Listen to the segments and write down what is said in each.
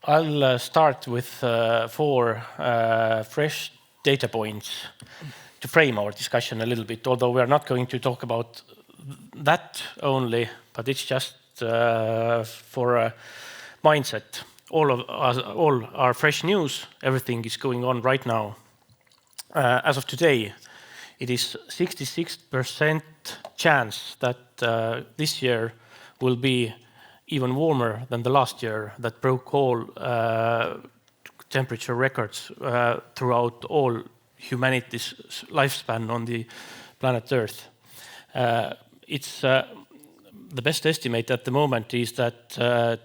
I'll start with 4 fresh data points to frame our discussion a little bit, although we are not going to talk about that only, but it's just for a mindset. All our fresh news, everything is going on right now. As of today, it is 66% chance that this year will be even warmer than the last year that broke all temperature records throughout all humanity's lifespan on the planet Earth. It's the best estimate at the moment is that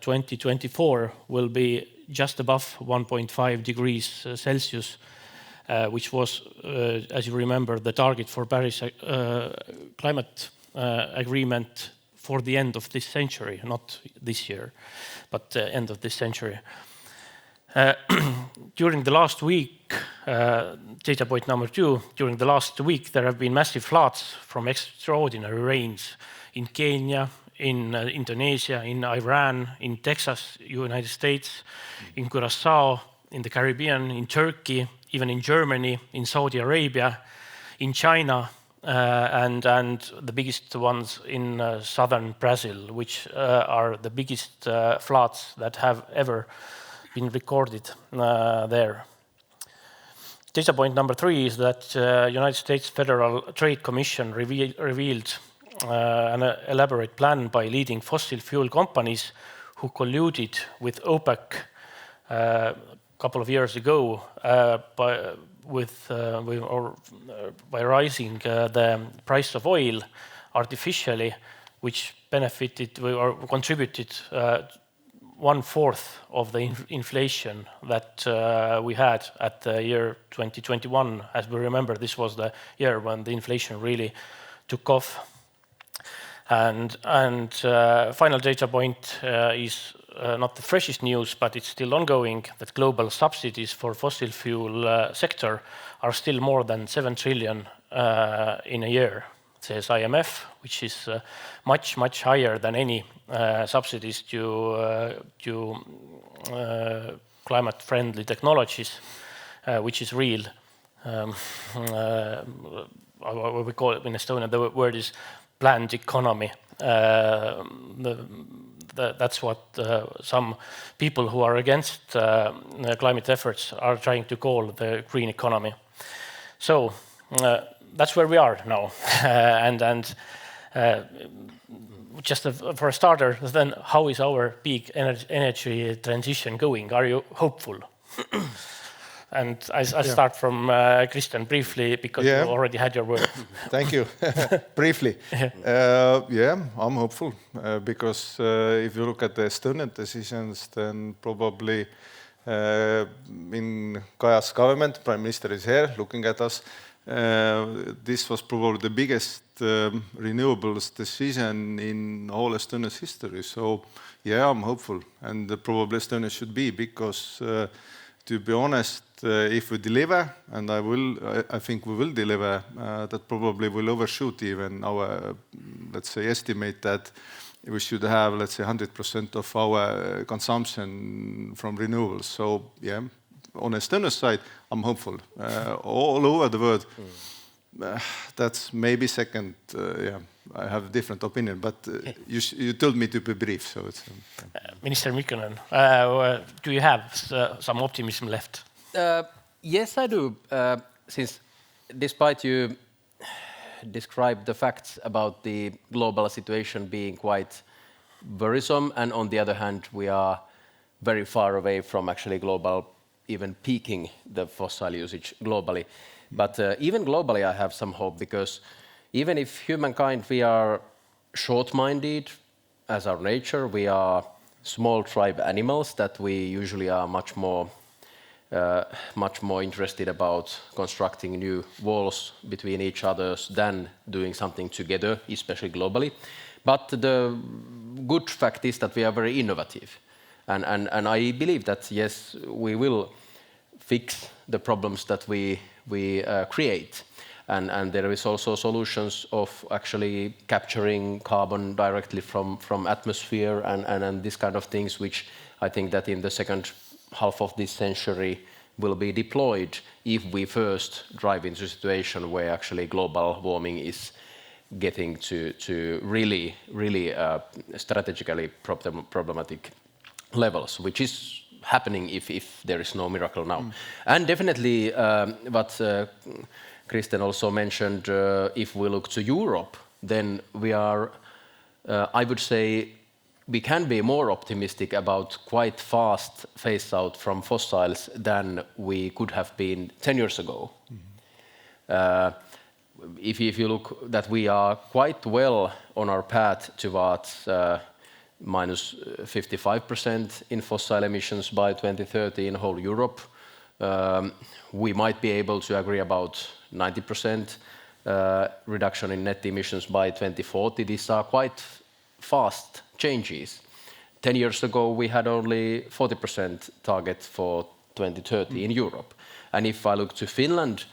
2024 will be just above 1.5 degrees Celsius, which was, as you remember, the target for Paris climate agreement for the end of this century, not this year, but end of this century. During the last week, data point number 2, during the last week there have been massive floods from extraordinary rains in Kenya, in Indonesia, in Iran, in Texas, United States, in Curaçao, in the Caribbean, in Turkey, even in Germany, in Saudi Arabia, in China, and the biggest ones in southern Brazil, which are the biggest floods that have ever been recorded there. Data point number 3 is that United States Federal Trade Commission revealed an elaborate plan by leading fossil fuel companies who colluded with OPEC a couple of years ago by rising the price of oil artificially, which benefited or contributed 1/4 of the inflation that we had at the year 2021. As we remember, this was the year when the inflation really took off. And final data point is not the freshest news, but it's still ongoing, that global subsidies for fossil fuel sector are still more than 7 trillion in a year, says IMF, which is much higher than any subsidies to climate-friendly technologies, which is real. What we call it in Estonia, the word is planned economy. That's what some people who are against climate efforts are trying to call the green economy. So that's where we are now. and just for a starter, then how is our big energy transition going? Are you hopeful? And I start from Kristen briefly, because you already had your word. Thank you. Briefly. I'm hopeful because if you look at the Estonian decisions, then probably in Kaja's government, Prime Minister is here looking at us. This was probably the biggest renewables decision in all Estonia's history. So I'm hopeful, and probably Estonia should be, because to be honest, if we deliver, and I think we will deliver, that probably will overshoot even our, let's say, estimate that we should have, let's say, 100% of our consumption from renewables. So on Estonia's side, I'm hopeful. All over the world, that's maybe second. I have a different opinion, but you told me to be brief, so it's. Minister Mykkänen, do you have some optimism left? Yes, I do. Since, despite you describe the facts about the global situation being quite worrisome, and on the other hand, we are very far away from actually global, even peaking the fossil usage globally. But even globally, I have some hope, because even if humankind, we are short-minded as our nature, we are small tribe animals, that we usually are much more interested about constructing new walls between each other than doing something together, especially globally. But the good fact is that we are very innovative. And I believe that, yes, we will fix the problems that we create. And there is also solutions of actually capturing carbon directly from atmosphere and this kind of things, which I think that in the second half of this century will be deployed if we first drive into a situation where actually global warming is getting to really strategically problematic levels, which is happening if there is no miracle now. And definitely what Kristen also mentioned, if we look to Europe, then we are, I would say, we can be more optimistic about quite fast phase out from fossils than we could have been 10 years ago. If you look that we are quite well on our path towards minus 55% in fossil emissions by 2030 in whole Europe, we might be able to agree about 90% reduction in net emissions by 2040. These are quite fast changes. 10 years ago, we had only 40% target for 2030 in Europe. And if I look to Finland,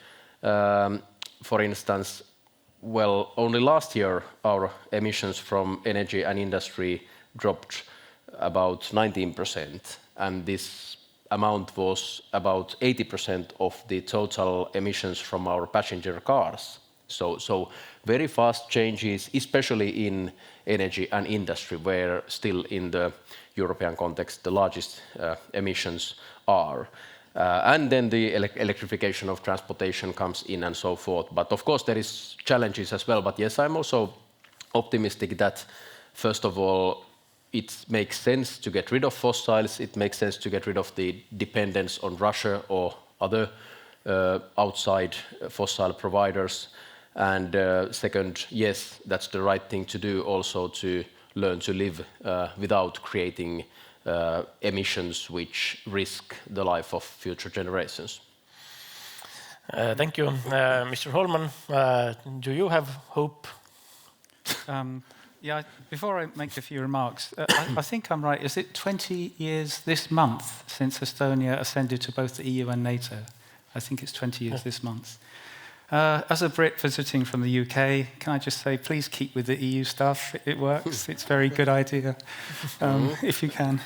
for instance, well, only last year our emissions from energy and industry dropped about 19%, and this amount was about 80% of the total emissions from our passenger cars. So very fast changes, especially in energy and industry, where still in the European context the largest emissions are. And then the electrification of transportation comes in and so forth. But of course there is challenges as well. But yes, I'm also optimistic that first of all, it makes sense to get rid of fossils. It makes sense to get rid of the dependence on Russia or other outside fossil providers. And second, yes, that's the right thing to do also to learn to live without creating emissions which risk the life of future generations. Thank you. Mr. Holman, do you have hope? Yeah, before I make a few remarks, I think I'm right. Is it 20 years this month since Estonia ascended to both the EU and NATO? I think it's 20 years this month. As a Brit visiting from the UK, can I just say, please keep with the EU stuff. It works. It's a very good idea, if you can.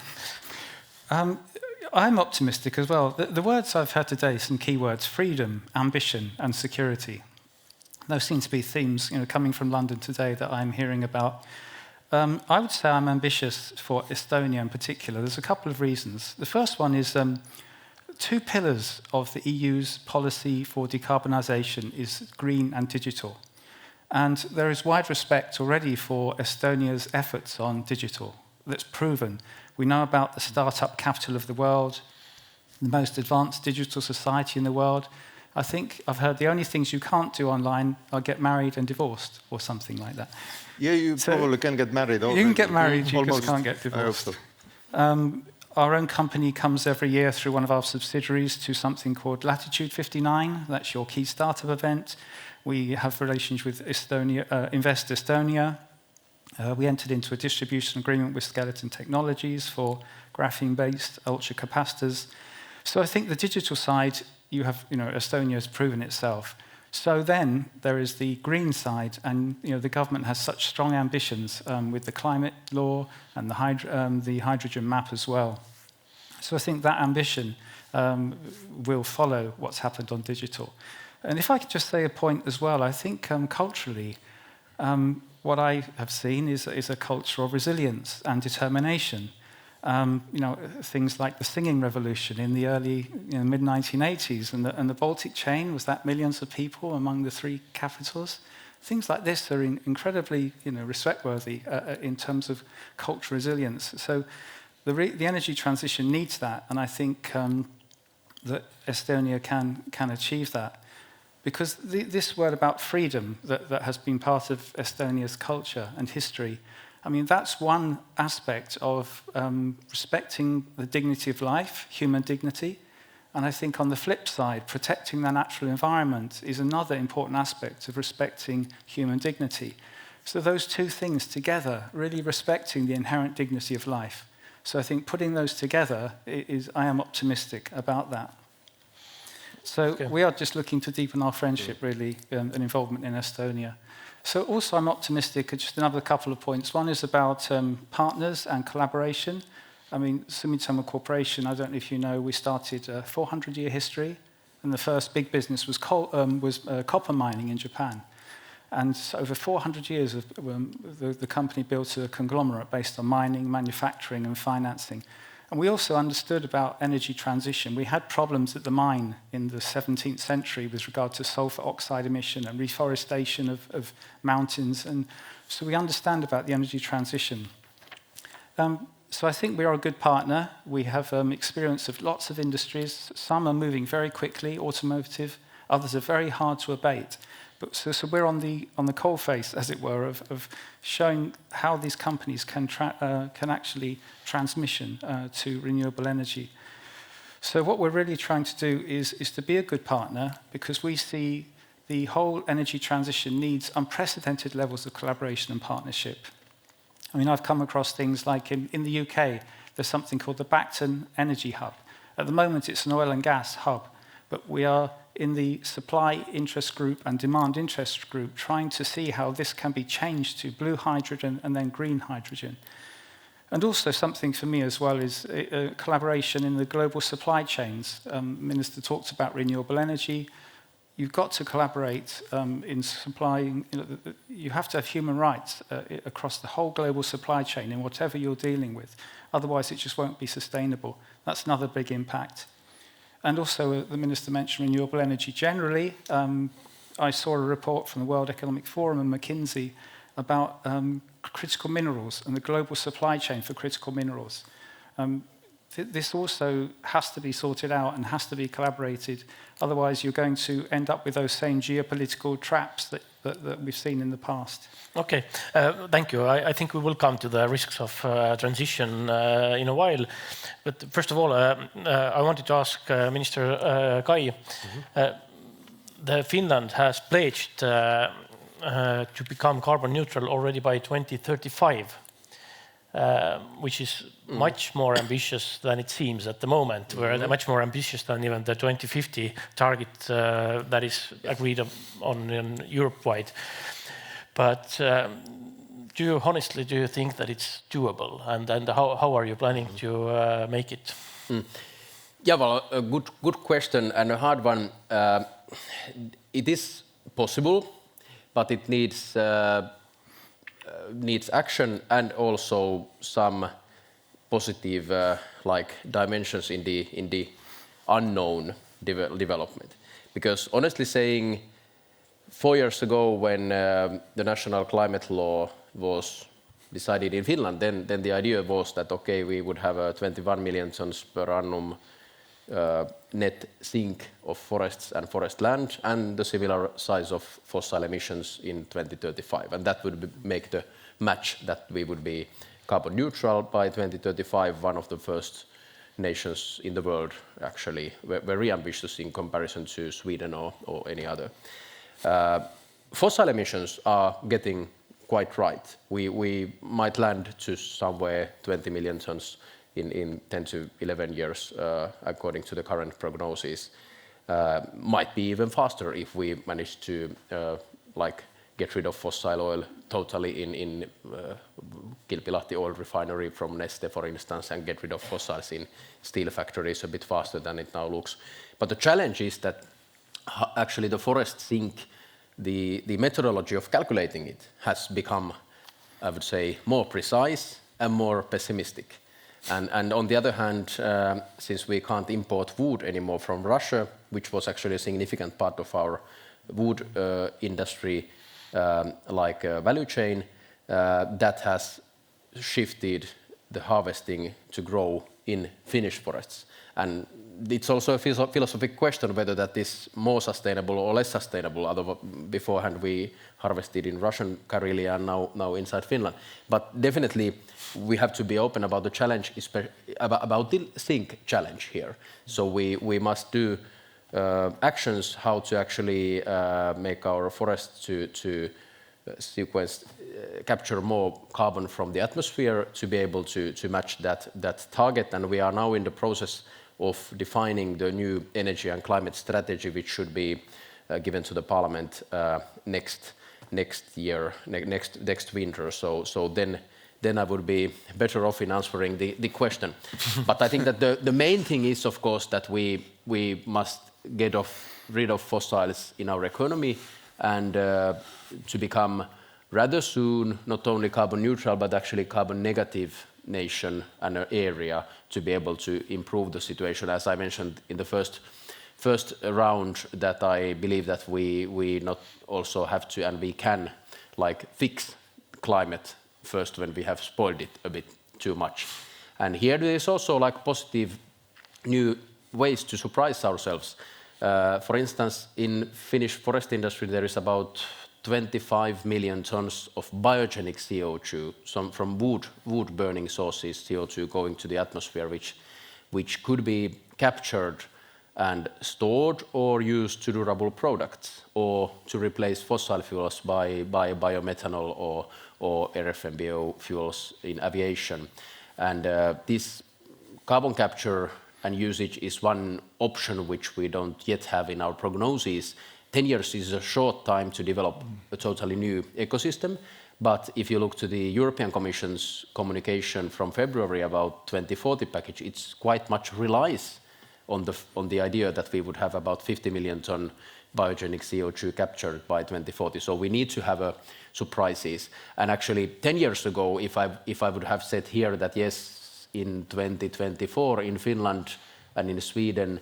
I'm optimistic as well. The words I've had today, some key words: freedom, ambition, and security. Those seem to be themes, coming from London today that I'm hearing about. I would say I'm ambitious for Estonia in particular. There's a couple of reasons. The first one is two pillars of the EU's policy for decarbonisation is green and digital. And there is wide respect already for Estonia's efforts on digital. That's proven. We know about the startup capital of the world, the most advanced digital society in the world. I think I've heard the only things you can't do online are get married and divorced or something like that. Yeah, you probably can get married already. You can get married, you just can't get divorced. Our own company comes every year through one of our subsidiaries to something called Latitude 59. That's your key startup event. We have relations with Estonia, Invest Estonia. We entered into a distribution agreement with Skeleton Technologies for graphene-based ultracapacitors. So I think the digital side, Estonia has proven itself. So then there is the green side, and the government has such strong ambitions with the climate law and the hydrogen map as well. So I think that ambition will follow what's happened on digital. And if I could just say a point as well, I think culturally, what I have seen is a culture of resilience and determination. Things like the singing revolution in the early, mid-1980s, and the Baltic chain, was that millions of people among the three capitals? Things like this are incredibly, respect-worthy in terms of cultural resilience. So the energy transition needs that, and I think that Estonia can achieve that. Because this word about freedom that has been part of Estonia's culture and history, I mean, that's one aspect of respecting the dignity of life, human dignity. And I think on the flip side, protecting the natural environment is another important aspect of respecting human dignity. So those two things together, really respecting the inherent dignity of life. So I think putting those together, I am optimistic about that. So we are just looking to deepen our friendship, really, and involvement in Estonia. So also I'm optimistic, just another couple of points. One is about partners and collaboration. I mean, Sumitomo Corporation, I don't know if you know, we started a 400-year history, and the first big business was copper mining in Japan. And over 400 years, the company built a conglomerate based on mining, manufacturing, and financing. And we also understood about energy transition. We had problems at the mine in the 17th century with regard to sulfur oxide emission and reforestation of mountains. And so we understand about the energy transition. So I think we are a good partner. We have experience of lots of industries. Some are moving very quickly, automotive. Others are very hard to abate. But so we're on the coalface, as it were, of showing how these companies can actually transition to renewable energy. So what we're really trying to do is to be a good partner, because we see the whole energy transition needs unprecedented levels of collaboration and partnership. I mean, I've come across things like in the UK, there's something called the Bacton Energy Hub. At the moment, it's an oil and gas hub, but we are in the supply interest group and demand interest group trying to see how this can be changed to blue hydrogen and then green hydrogen. And also something for me as well is collaboration in the global supply chains. Minister talked about renewable energy. You've got to collaborate in supplying, you have to have human rights across the whole global supply chain in whatever you're dealing with. Otherwise, it just won't be sustainable. That's another big impact. And also, the Minister mentioned renewable energy generally. I saw a report from the World Economic Forum and McKinsey about critical minerals and the global supply chain for critical minerals. This also has to be sorted out and has to be collaborated. Otherwise, you're going to end up with those same geopolitical traps that we've seen in the past. Okay, thank you. I think we will come to the risks of transition in a while. But first of all, I wanted to ask Minister Kai. The Finland has pledged to become carbon neutral already by 2035. Which is much more ambitious than it seems at the moment. We're much more ambitious than even the 2050 target that is agreed on Europe-wide. But do you think that it's doable? And how are you planning to make it? Yeah, well, a good question and a hard one. It is possible, but it needs action and also some positive dimensions in the unknown development. Because honestly saying, 4 years ago when the national climate law was decided in Finland, then the idea was that okay, we would have a 21 million tons per annum net sink of forests and forest land and the similar size of fossil emissions in 2035. And that would make the match that we would be carbon neutral by 2035, one of the first nations in the world, actually, very ambitious in comparison to Sweden or any other. Fossil emissions are getting quite right. We might land to somewhere 20 million tons in 10 to 11 years, according to the current prognosis. Might be even faster if we manage to get rid of fossil oil totally in Kilpilahti oil refinery from Neste, for instance, and get rid of fossils in steel factories a bit faster than it now looks. But the challenge is that actually the forest sink, the methodology of calculating it has become, I would say, more precise and more pessimistic. And on the other hand, since we can't import wood anymore from Russia, which was actually a significant part of our wood industry value chain, that has shifted the harvesting to grow in Finnish forests. And it's also a philosophical question whether that is more sustainable or less sustainable. Although beforehand we harvested in Russian Karelia and now inside Finland. But definitely we have to be open about the challenge, about the sink challenge here. So we must do actions how to actually make our forests to capture more carbon from the atmosphere to be able to match that target. And we are now in the process of defining the new energy and climate strategy, which should be given to the Parliament next winter. So then I would be better off in answering the question. But I think that the main thing is, of course, that we must get rid of fossils in our economy and to become rather soon not only carbon neutral but actually carbon negative nation and an area to be able to improve the situation. As I mentioned in the first round, that I believe that we not also have to and we can fix climate first when we have spoiled it a bit too much. And here there is also positive new ways to surprise ourselves. For instance, in Finnish forest industry there is about 25 million tons of biogenic CO2, some from wood burning sources, CO2 going to the atmosphere, which could be captured and stored or used to durable products or to replace fossil fuels by biomethanol or RFNBO fuels in aviation. And this carbon capture and usage is one option which we don't yet have in our prognosis. 10 years is a short time to develop a totally new ecosystem. But if you look to the European Commission's communication from February about 2040 package, it's quite much relies on the idea that we would have about 50 million ton biogenic CO2 captured by 2040. So we need to have surprises. And actually 10 years ago, if I would have said here that yes, in 2024 in Finland and in Sweden,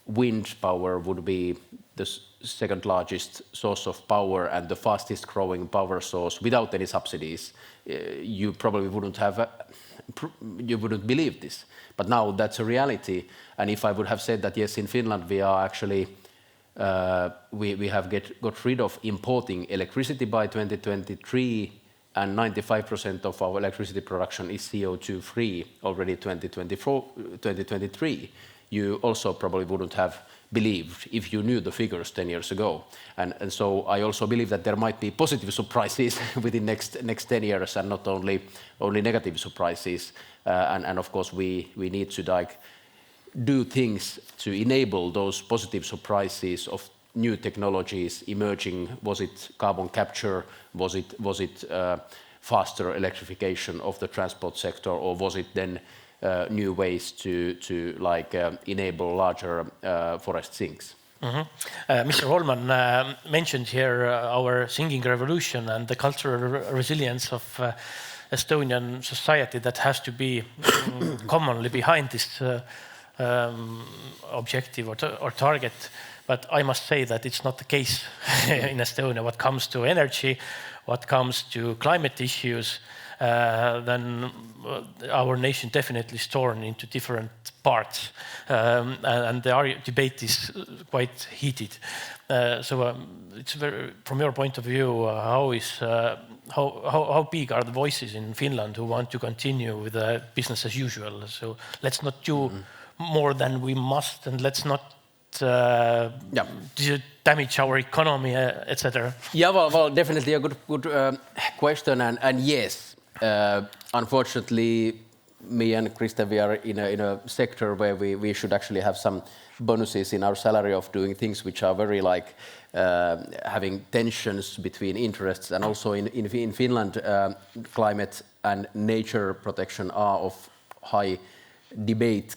wind power would be the second largest source of power and the fastest growing power source without any subsidies, you probably wouldn't believe this. But now that's a reality. And if I would have said that yes, in Finland we are actually we have got rid of importing electricity by 2023, and 95% of our electricity production is CO2 free already 2023. You also probably wouldn't have believed if you knew the figures 10 years ago. And so I also believe that there might be positive surprises within next 10 years and not only negative surprises. And of course we need to do things to enable those positive surprises of new technologies emerging. Was it carbon capture? Was it faster electrification of the transport sector, or was it then new ways to enable larger forest sinks? Mr. Holman mentioned here our singing revolution and the cultural resilience of Estonian society that has to be commonly behind this objective or target. But I must say that it's not the case in Estonia. What comes to energy, what comes to climate issues, then our nation definitely is torn into different parts, and the debate is quite heated. So it's from your point of view, how big are the voices in Finland who want to continue with business as usual? So let's not do more than we must, and let's not damage our economy, etc. Yeah, well, definitely a good question, and yes. Unfortunately, me and Kristen, we are in a sector where we should actually have some bonuses in our salary of doing things which are very having tensions between interests. And also in Finland, climate and nature protection are of high debate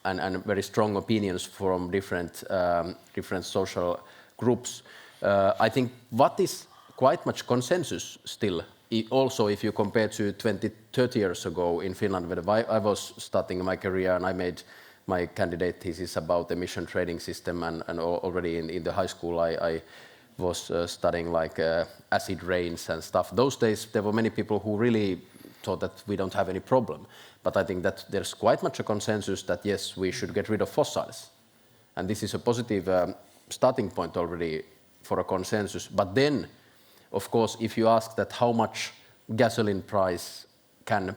and very strong opinions from different social groups. I think what is quite much consensus still. Also, if you compare to 20-30 years ago in Finland, when I was starting my career and I made my candidate thesis about emission trading system, and already in the high school I was studying acid rains and stuff. Those days there were many people who really thought that we don't have any problem. But I think that there's quite much a consensus that yes, we should get rid of fossils. And this is a positive starting point already for a consensus. But then, of course, if you ask that how much gasoline price can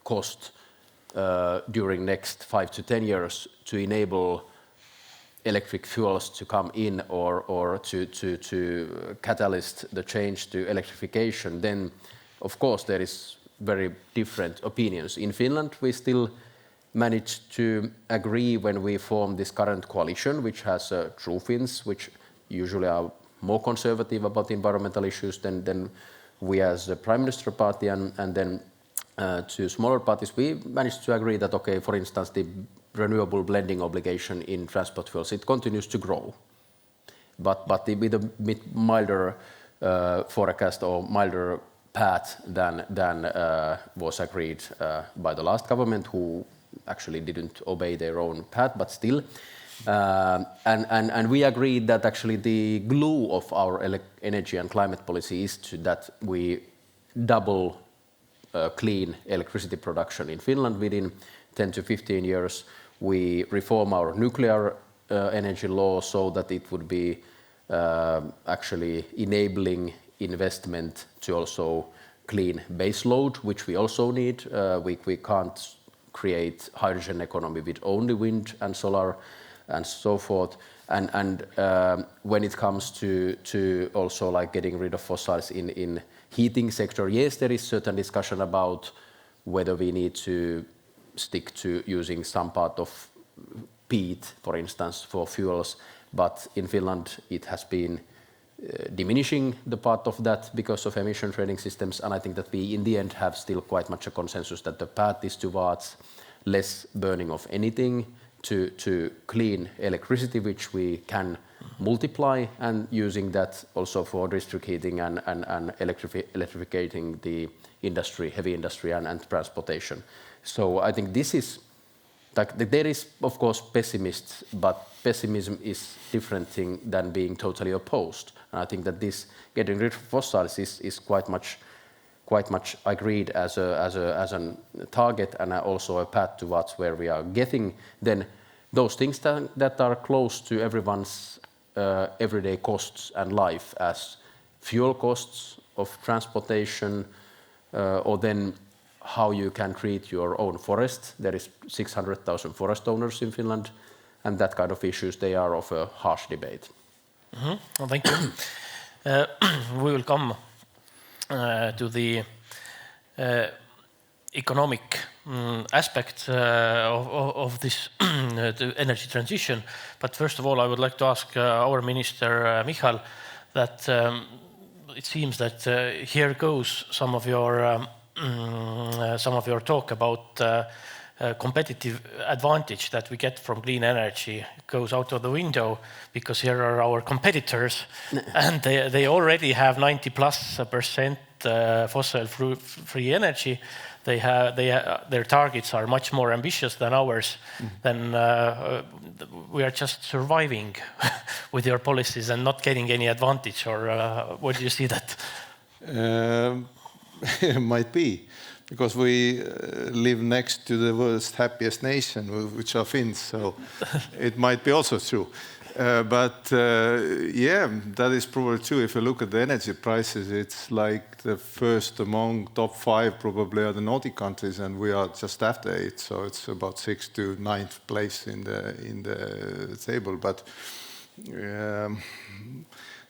cost during next 5 to 10 years to enable electric fuels to come in or to catalyst the change to electrification, then of course there is very different opinions. In Finland, we still managed to agree when we formed this current coalition, which has true Finns, which usually are more conservative about environmental issues than we as the Prime Minister party, and then to smaller parties, we managed to agree that, okay, for instance, the renewable blending obligation in transport fuels, it continues to grow. But with a bit milder forecast or milder path than was agreed by the last government, who actually didn't obey their own path, but still. And we agreed that actually the glue of our energy and climate policy is that we double clean electricity production in Finland within 10 to 15 years. We reform our nuclear energy law so that it would be actually enabling investment to also clean base load, which we also need. We can't create hydrogen economy with only wind and solar and so forth. And when it comes to also like getting rid of fossils in heating sector, yes, there is certain discussion about whether we need to stick to using some part of peat, for instance, for fuels. But in Finland, it has been diminishing the part of that because of emission trading systems. And I think that we, in the end, have still quite much a consensus that the path is towards less burning of anything to clean electricity, which we can multiply, and using that also for district heating and electrifying the industry, heavy industry and transportation. So I think this is, like, there is of course pessimists, but pessimism is different thing than being totally opposed. And I think that this getting rid of fossils is quite much agreed as a target and also a path towards where we are getting. Then those things that are close to everyone's everyday costs and life, as fuel costs of transportation, or then how you can treat your own forest. There is 600,000 forest owners in Finland, and that kind of issues, they are of a harsh debate. Mm-hmm. Well, thank you. We will come to the economic aspect of this the energy transition. But first of all, I would like to ask our Minister Michal that it seems that here goes some of your talk about competitive advantage that we get from clean energy goes out of the window, because here are our competitors and they already have 90+% fossil-free energy. Their targets are much more ambitious than ours. Then we are just surviving with your policies and not getting any advantage, or what do you see that? It might be, because we live next to the world's happiest nation, which are Finns, so it might be also true. But yeah, that is probably true. If you look at the energy prices, it's like the first among top 5 probably are the Nordic countries, and we are just after 8, so it's about 6th to 9th place in the table. But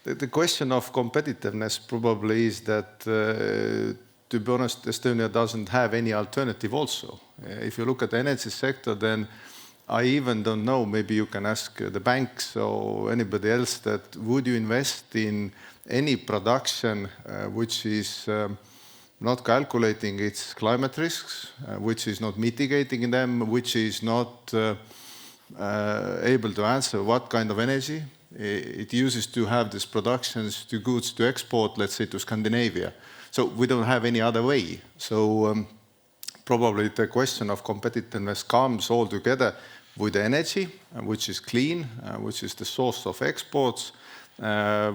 the question of competitiveness probably is that, to be honest, Estonia doesn't have any alternative also. If you look at the energy sector, then I even don't know, maybe you can ask the banks or anybody else, that would you invest in any production which is not calculating its climate risks, which is not mitigating them, which is not able to answer what kind of energy it uses to have these productions to goods to export, let's say, to Scandinavia. So we don't have any other way. So probably the question of competitiveness comes all together with energy, which is clean, which is the source of exports,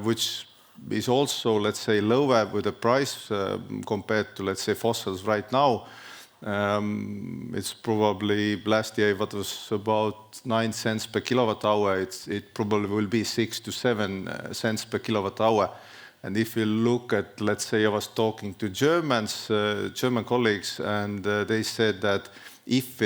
which is also, let's say, lower with the price compared to, let's say, fossils right now. It's probably last year what was about 9 cents per kilowatt hour. It probably will be 6 to 7 cents per kilowatt hour. And if you look at, let's say, I was talking to German colleagues, and they said that if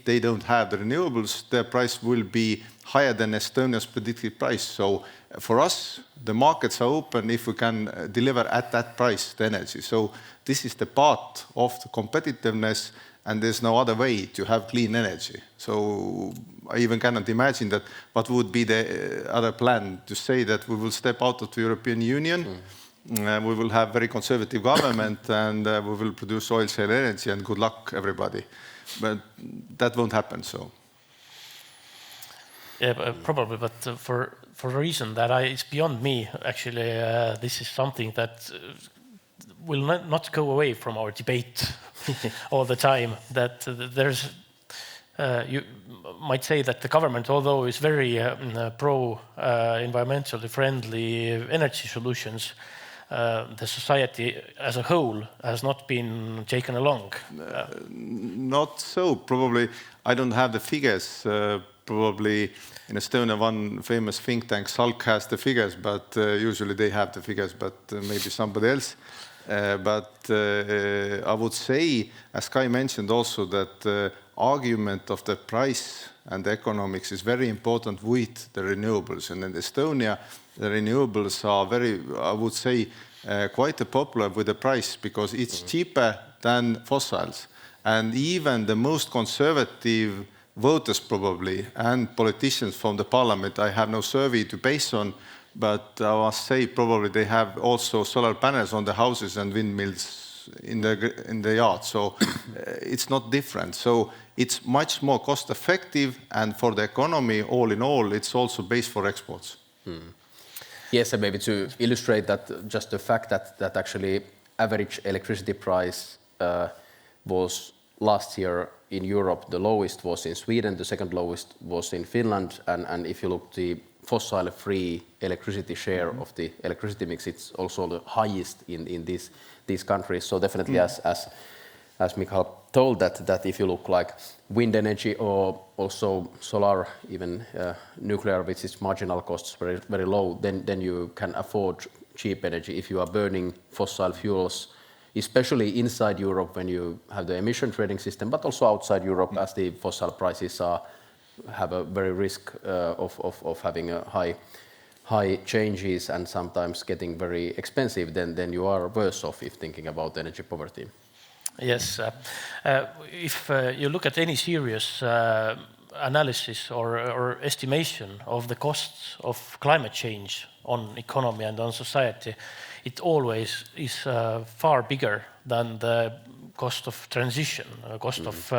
they don't have the renewables, their price will be higher than Estonia's predicted price. So for us, the markets are open if we can deliver at that price the energy. So this is the part of the competitiveness, and there's no other way to have clean energy. So I even cannot imagine that what would be the other plan to say that we will step out of the European Union, we will have very conservative government, and we will produce oil shale energy, and good luck, everybody. But that won't happen, so. Yeah, probably, but for a reason that it's beyond me, actually, this is something that will not go away from our debate all the time, that there's, you might say that the government, although is very pro-environmentally friendly energy solutions, the society as a whole has not been taken along. Not so, probably. I don't have the figures. Probably in Estonia, one famous think tank, SALK, has the figures, but usually they have the figures, but maybe somebody else. But I would say, as Kai mentioned also, that the argument of the price and the economics is very important with the renewables. And in Estonia, the renewables are very, I would say, quite popular with the price because it's cheaper than fossils. And even the most conservative voters probably and politicians from the parliament, I have no survey to base on, but I must say probably they have also solar panels on the houses and windmills in the yard. So it's not different. So it's much more cost effective, and for the economy, all in all, it's also based for exports. Yes, and maybe to illustrate that, just the fact that actually average electricity price was last year in Europe, the lowest was in Sweden, the second lowest was in Finland, and if you look the fossil-free electricity share of the electricity mix, it's also the highest in these countries. So definitely, as Michal told, that if you look like wind energy or also solar, even nuclear, which is marginal costs very, very low, then you can afford cheap energy. If you are burning fossil fuels, especially inside Europe when you have the emission trading system, but also outside Europe as the fossil prices have a very risk of having a high changes and sometimes getting very expensive, then you are worse off if thinking about energy poverty. Yes, if you look at any serious analysis or estimation of the costs of climate change on economy and on society, it always is far bigger than the cost of transition, cost of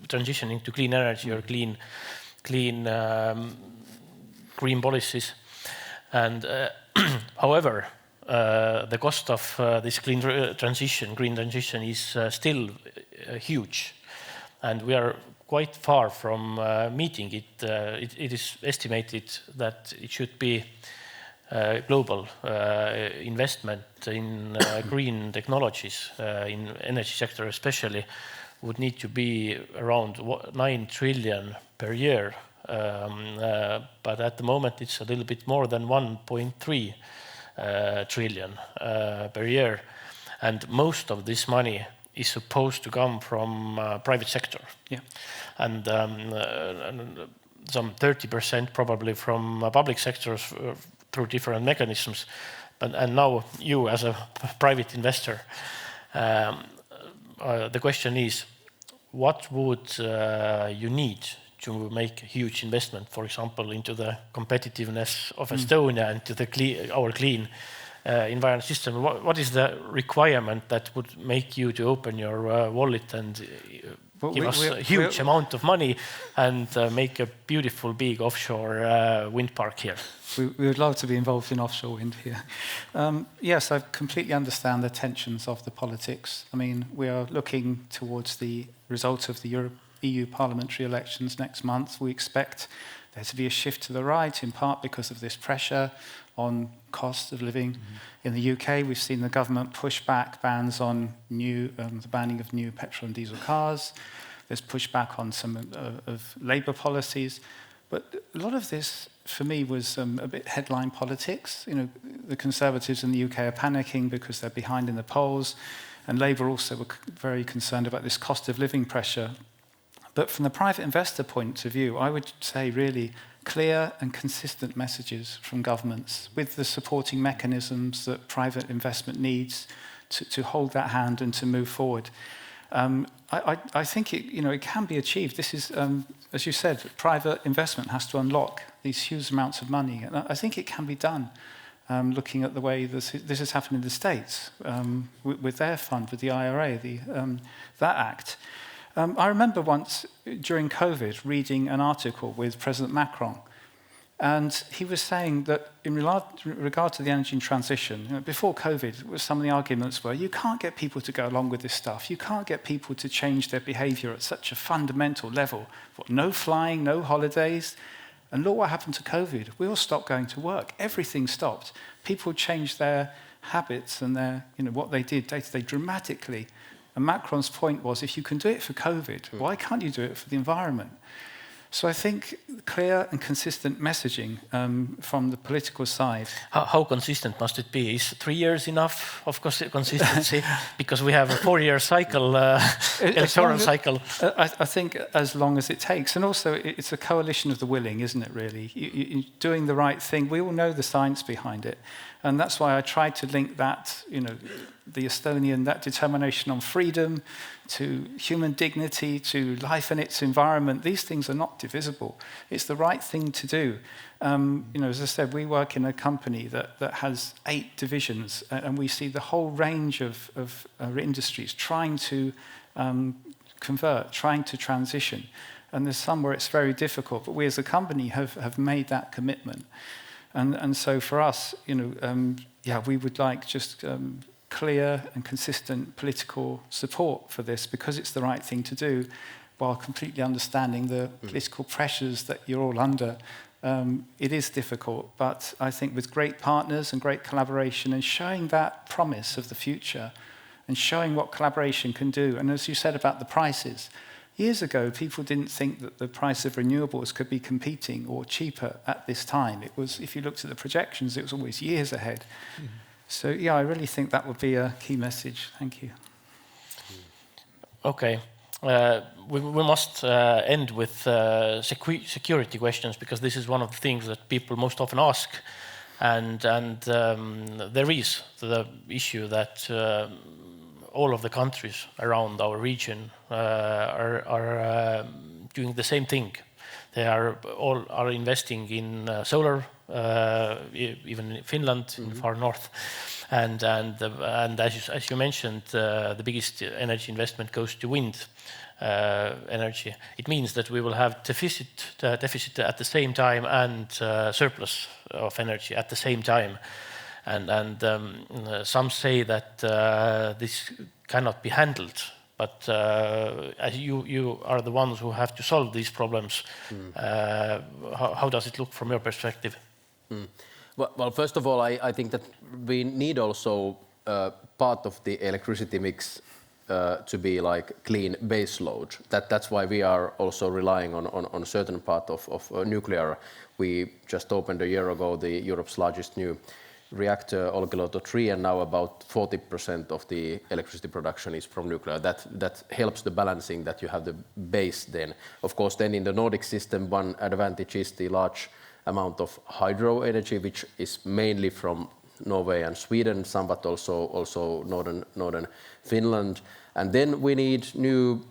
transitioning to clean energy or clean green policies. And however, the cost of this green transition is still huge, and we are quite far from meeting it. It is estimated that it should be global investment in green technologies in energy sector especially would need to be around 9 trillion per year, but at the moment it's a little bit more than 1.3 trillion per year, and most of this money is supposed to come from private sector. Yeah. And some 30% probably from public sectors through different mechanisms. And now you as a private investor, the question is, what would you need to make a huge investment, for example, into the competitiveness of Estonia and to our clean environment system? What is the requirement that would make you to open your wallet and give us a huge amount of money and make a beautiful big offshore wind park here? We would love to be involved in offshore wind here. Yes, I completely understand the tensions of the politics. I mean, we are looking towards the results of the EU parliamentary elections next month. We expect there to be a shift to the right, in part because of this pressure on cost of living. In the UK, we've seen the government push back bans on the banning of new petrol and diesel cars. There's pushback on some of Labour policies. But a lot of this, for me, was a bit headline politics. You know, the Conservatives in the UK are panicking because they're behind in the polls, and Labour also were very concerned about this cost of living pressure. But from the private investor point of view, I would say really clear and consistent messages from governments with the supporting mechanisms that private investment needs to hold that hand and to move forward. I think it can be achieved. This is, as you said, private investment has to unlock these huge amounts of money. And I think it can be done, looking at the way this has happened in the States with their fund, with the IRA, that act. I remember once during COVID reading an article with President Macron, and he was saying that in regard to the energy transition, before COVID, some of the arguments were, you can't get people to go along with this stuff. You can't get people to change their behavior at such a fundamental level. No flying, no holidays. And look what happened to COVID. We all stopped going to work. Everything stopped. People changed their habits and their, what they did day-to-day dramatically. And Macron's point was, if you can do it for COVID, why can't you do it for the environment? So I think clear and consistent messaging from the political side. How consistent must it be? Is 3 years enough of consistency? Because we have a 4-year cycle, electoral cycle. I think as long as it takes. And also it's a coalition of the willing, isn't it, really? You doing the right thing. We all know the science behind it. And that's why I tried to link that, the Estonian, that determination on freedom, to human dignity, to life and its environment. These things are not divisible. It's the right thing to do. As I said, we work in a company that has 8 divisions, and we see the whole range of our industries trying to convert, trying to transition. And there's some where it's very difficult, but we as a company have made that commitment. And so for us, we would like just clear and consistent political support for this, because it's the right thing to do, while completely understanding the political pressures that you're all under. It is difficult, but I think with great partners and great collaboration and showing that promise of the future and showing what collaboration can do. And as you said about the prices, years ago, people didn't think that the price of renewables could be competing or cheaper at this time. It was, if you looked at the projections, it was always years ahead. So, I really think that would be a key message. Thank you. Okay. We must end with security questions, because this is one of the things that people most often ask. And there is the issue that all of the countries around our region are doing the same thing. They all are investing in solar, even in Finland, in the far north, and as you mentioned, the biggest energy investment goes to wind energy. It means that we will have deficit at the same time and surplus of energy at the same time, and some say that this cannot be handled. But as you are the ones who have to solve these problems, how does it look from your perspective? Well, first of all, I think that we need also part of the electricity mix to be like clean base load. That's why we are also relying on a certain part of nuclear. We just opened a year ago Europe's largest new reactor, Olkiluoto 3, and now about 40% of the electricity production is from nuclear. That helps the balancing, that you have the base then. Of course, then in the Nordic system, one advantage is the large amount of hydro energy, which is mainly from Norway and Sweden, some, but also northern Finland. And then we need new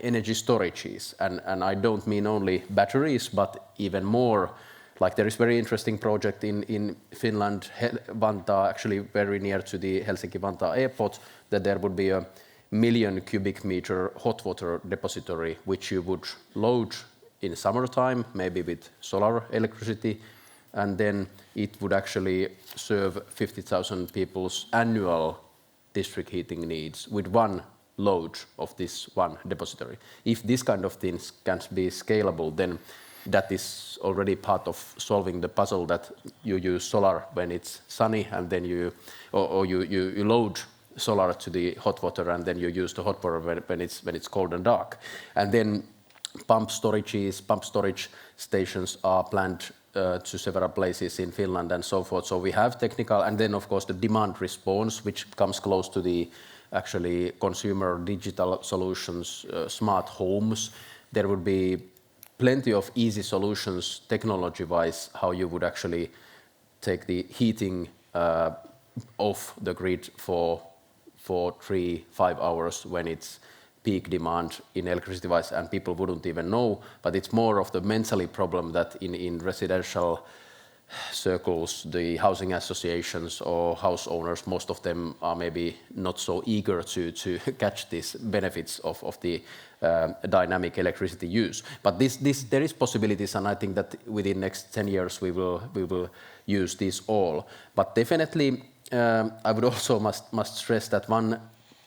energy storages, and I don't mean only batteries, but even more. Like there is very interesting project in Finland, Vantaa, actually very near to the Helsinki-Vantaa airport, that there would be a 1 million cubic meter hot water depository, which you would load in summertime, maybe with solar electricity, and then it would actually serve 50,000 people's annual district heating needs with one load of this one depository. If this kind of things can be scalable, then that is already part of solving the puzzle, that you use solar when it's sunny, and then you load solar to the hot water, and then you use the hot water when it's cold and dark. And then pump storage stations are planned to several places in Finland and so forth. So we have technical, and then of course the demand response, which comes close to the actually consumer digital solutions, smart homes. There would be plenty of easy solutions technology-wise, how you would actually take the heating off the grid for for 3-5 hours when it's peak demand in electricity-wise, and people wouldn't even know. But it's more of the mentally problem that in residential circles, the housing associations or house owners, most of them are maybe not so eager to catch these benefits of the dynamic electricity use. But there is possibilities, and I think that within next 10 years we will use this all. But definitely, I would also must stress that one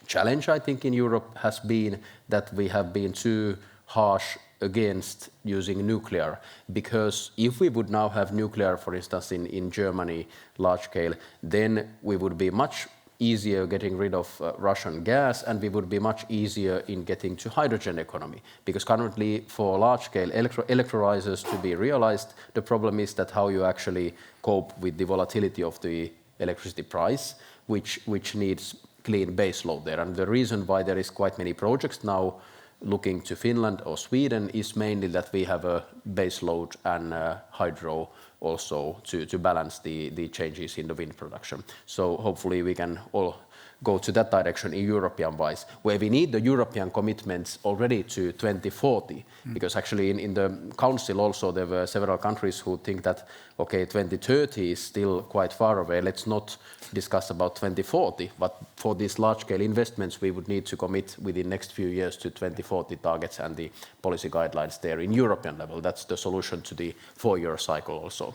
challenge I think in Europe has been that we have been too harsh against using nuclear, because if we would now have nuclear, for instance, in Germany, large scale, then we would be much easier getting rid of Russian gas, and we would be much easier in getting to hydrogen economy. Because currently, for large scale electrolyzers to be realized, the problem is that how you actually cope with the volatility of the electricity price, which needs clean base load there. And the reason why there is quite many projects now looking to Finland or Sweden is mainly that we have a base load and hydro also to balance the changes in the wind production. So hopefully we can all go to that direction in European wise, where we need the European commitments already to 2040, because actually in the council also there were several countries who think that, okay, 2030 is still quite far away, let's not discuss about 2040, but for these large-scale investments we would need to commit within next few years to 2040 targets and the policy guidelines there in European level. That's the solution to the 4-year cycle also.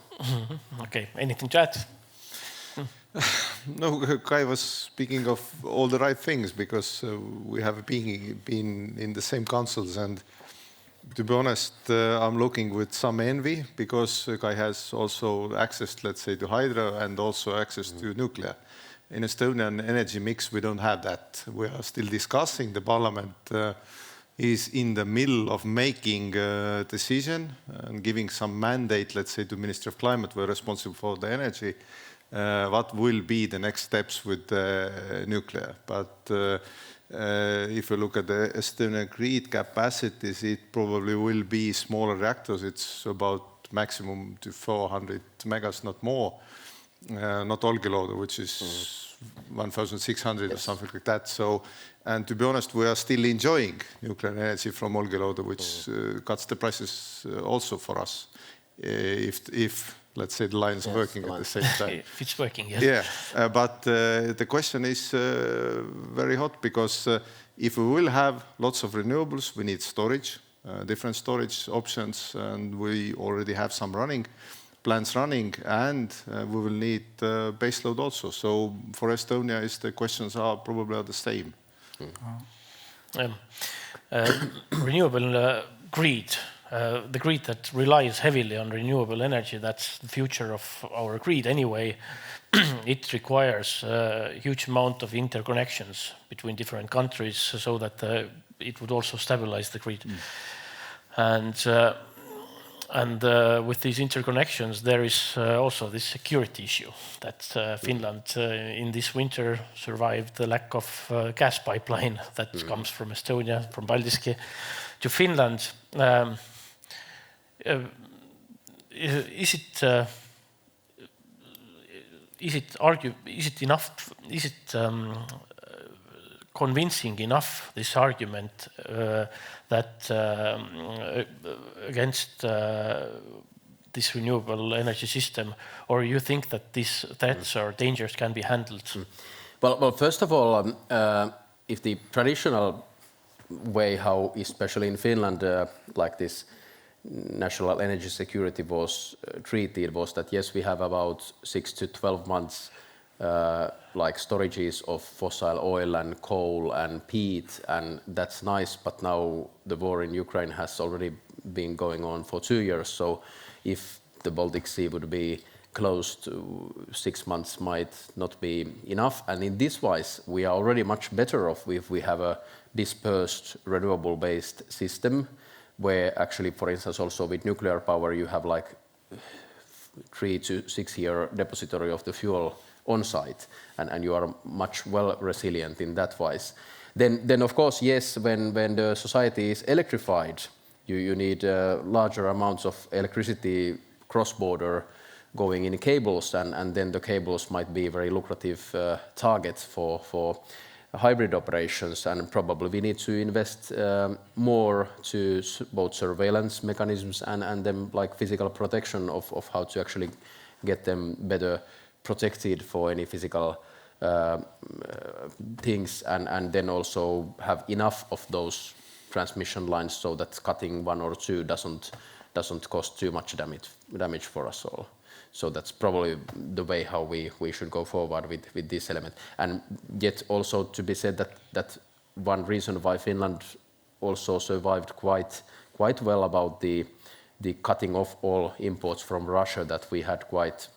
Okay, anything to add? No, Kai was speaking of all the right things, because we have been in the same councils, and to be honest, I'm looking with some envy, because Kai has also access, let's say, to hydro and also access to nuclear. In Estonian energy mix, we don't have that. We are still discussing. The parliament is in the middle of making a decision and giving some mandate, let's say, to Minister of Climate, we're responsible for the energy. What will be the next steps with nuclear? But if you look at the Estonian grid capacities, it probably will be smaller reactors. It's about maximum to 400 megas, not more. Not Olkiluoto, which is 1,600 or something like that. So, and to be honest, we are still enjoying nuclear energy from Olkiluoto, which cuts the prices also for us, if let's say the line is working at the same time. If it's working, yes. Yeah, but the question is very hot, because if we will have lots of renewables, we need storage, different storage options, and we already have some plants running, and we will need baseload also. So for Estonia, the questions are probably the same. Renewable grid. The grid that relies heavily on renewable energy, that's the future of our grid anyway. It requires a huge amount of interconnections between different countries so that it would also stabilize the grid. And with these interconnections, there is also this security issue that Finland in this winter survived the lack of gas pipeline that comes from Estonia, from Paldiski to Finland. Is it enough? Is it convincing enough, this argument that against this renewable energy system, or you think that these threats or dangers can be handled? Well, first of all, if the traditional way how, especially in Finland, like this national energy security was treated was that yes, we have about 6 to 12 months like storages of fossil oil and coal and peat, and that's nice, but now the war in Ukraine has already been going on for 2 years, so if the Baltic Sea would be closed, 6 months might not be enough, and in this wise we are already much better off if we have a dispersed renewable based system, where actually, for instance, also with nuclear power, you have like 3 to 6 year depository of the fuel on site, and you are much well resilient in that wise. Then of course, yes, when the society is electrified, you need larger amounts of electricity cross-border going in cables, and then the cables might be very lucrative targets for hybrid operations, and probably we need to invest more to both surveillance mechanisms and then like physical protection of how to actually get them better protected for any physical things, and then also have enough of those transmission lines so that cutting one or two doesn't cost too much damage for us all. So that's probably the way how we should go forward with this element. And yet also to be said that one reason why Finland also survived quite well about the cutting off all imports from Russia, that we had quite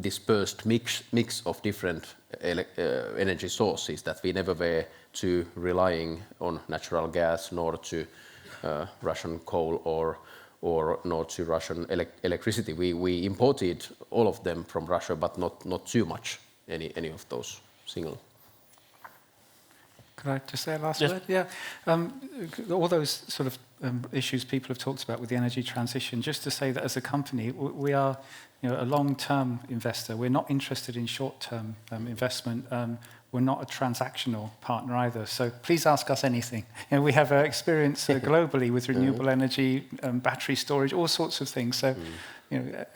dispersed mix of different energy sources, that we never were too relying on natural gas, nor to Russian coal or nor to Russian electricity. We imported all of them from Russia, but not too much, any of those single. Could I just say a last word? Yeah. All those sort of issues people have talked about with the energy transition, just to say that as a company, we are a long-term investor. We're not interested in short-term investment. We're not a transactional partner either. So please ask us anything. We have experience globally with renewable energy, battery storage, all sorts of things. So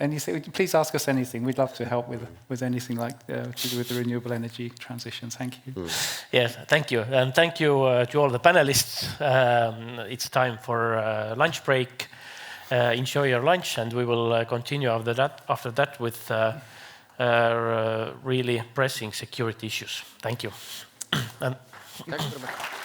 anything. Please ask us anything. We'd love to help with anything like to do with the renewable energy transition. Thank you. Yes, thank you. And thank you to all the panelists. It's time for lunch break. Enjoy your lunch, and we will continue after that with really pressing security issues. Thank you. Thanks very much.